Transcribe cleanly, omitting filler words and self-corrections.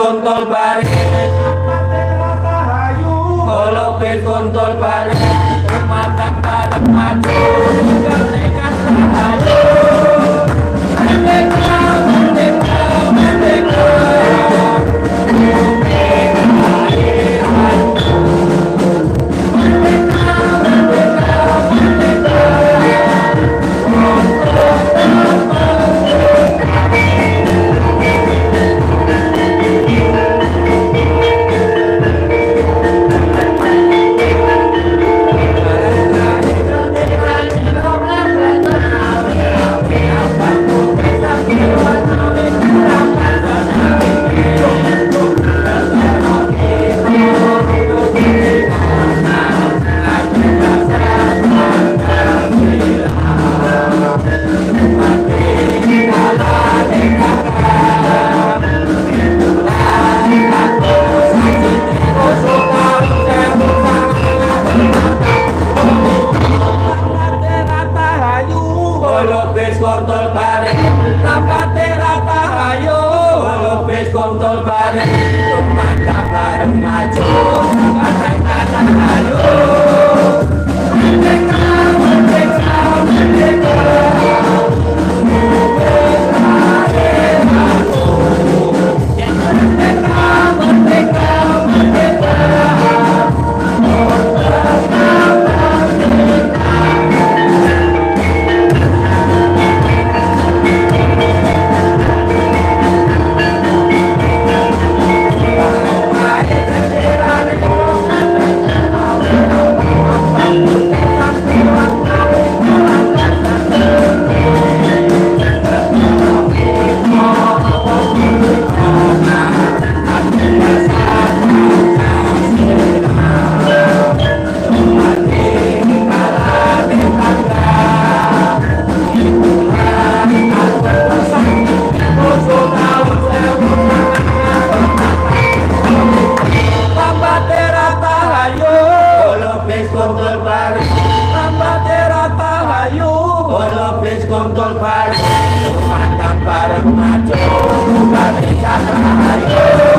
kontol bareng kalau bis kontol bareng matang bareng maju merdeka rahayu merdeka merdeka merdeka kontol bareng rapate rata ayo bis kontol bareng tumandang bareng maju matang ayo merdeka merdeka merdeka kontol bareng, matang bareng maju, bukan bisa rahayu.